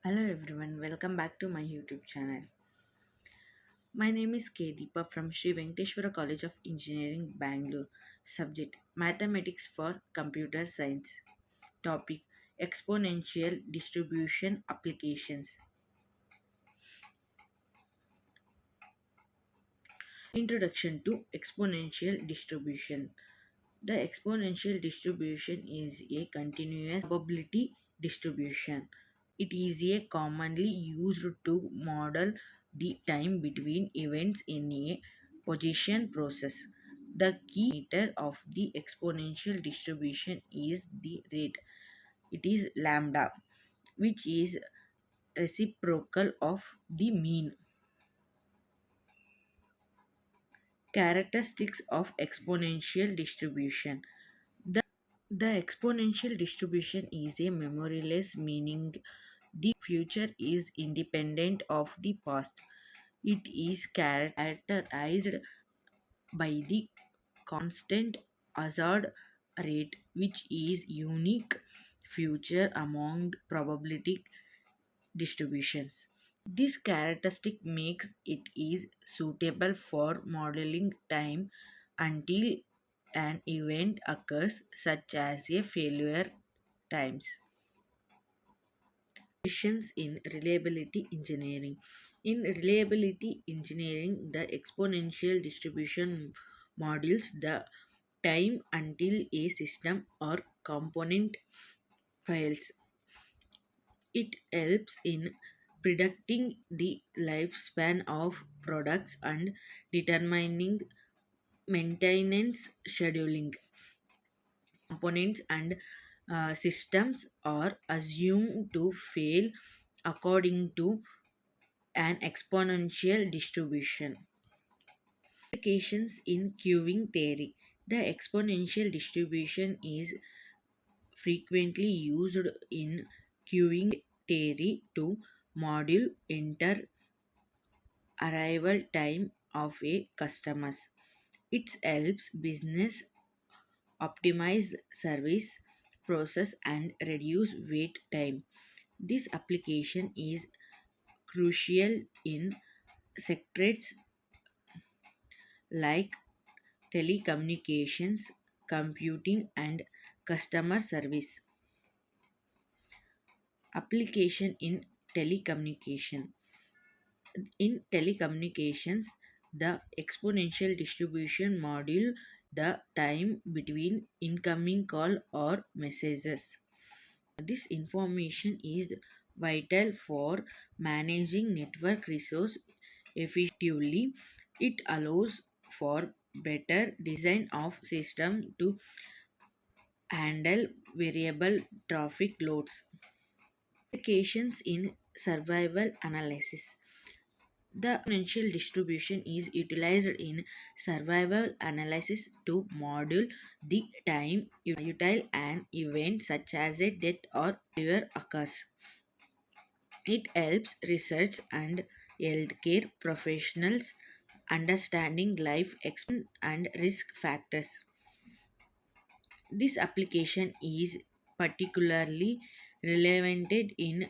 Hello everyone, welcome back to my YouTube channel. My name is K Deepa from Sri Venkateshwara College of Engineering, Bangalore. Subject Mathematics for Computer Science. Topic Exponential Distribution Applications. Introduction to Exponential Distribution. The exponential distribution is a continuous probability distribution. It is a commonly used to model the time between events in a position process. The key meter of the exponential distribution is the rate. It is lambda, which is reciprocal of the mean. Characteristics of exponential distribution. The, the exponential distribution is a memoryless, meaning the future is independent of the past. It is characterized by the constant hazard rate, which is unique feature among probability distributions. This characteristic makes it is suitable for modeling time until an event occurs, such as a failure times. Applications in reliability engineering. In reliability engineering, the exponential distribution models the time until a system or component fails. It helps in predicting the lifespan of products and determining maintenance scheduling. Components and systems are assumed to fail according to an exponential distribution. Applications in queuing theory. The exponential distribution is frequently used in queuing theory to model enter arrival time of a customers. It helps business optimize service process and reduce wait time. This application is crucial in sectors like telecommunications, computing, and customer service. Application in telecommunication. In telecommunications, the exponential distribution module the time between incoming call or messages. This information is vital for managing network resource effectively. It allows for better design of system to handle variable traffic loads. Applications in survival analysis. The exponential distribution is utilized in survival analysis to model the time until an event such as a death or failure occurs. It helps research and healthcare professionals understanding life expectancy and risk factors. This application is particularly relevant in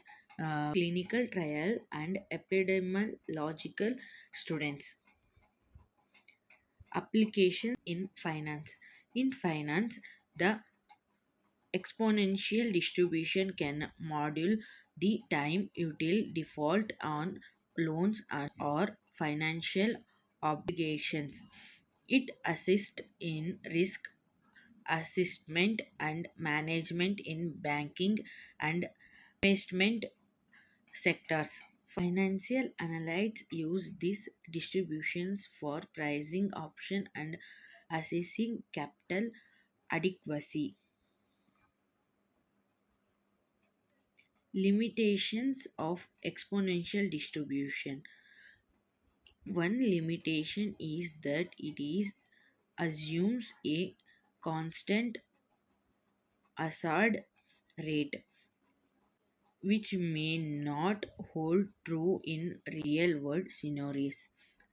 clinical trial and epidemiological students. Applications in finance. In finance, the exponential distribution can model the time util default on loans or financial obligations. It assists in risk assessment and management in banking and investment sectors. Financial analysts use these distributions for pricing option and assessing capital adequacy. Limitations of exponential distribution. One limitation is that it is assumes a constant hazard rate, which may not hold true in real world scenarios.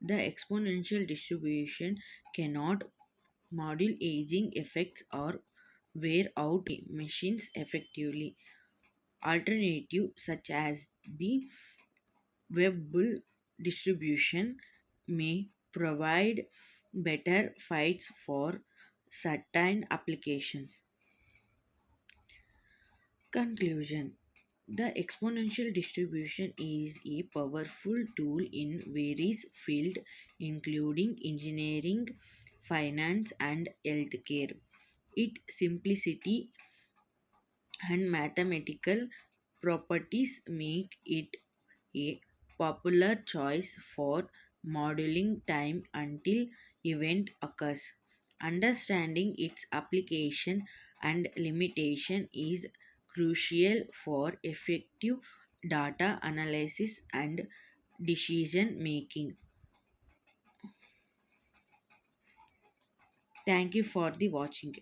The exponential distribution cannot model aging effects or wear out machines effectively. Alternative such as the web distribution may provide better fits for certain applications. Conclusion. The exponential distribution is a powerful tool in various fields, including engineering, finance, and healthcare. Its simplicity and mathematical properties make it a popular choice for modeling time until event occurs. Understanding its application and limitation is crucial for effective data analysis and decision making. Thank you for the watching.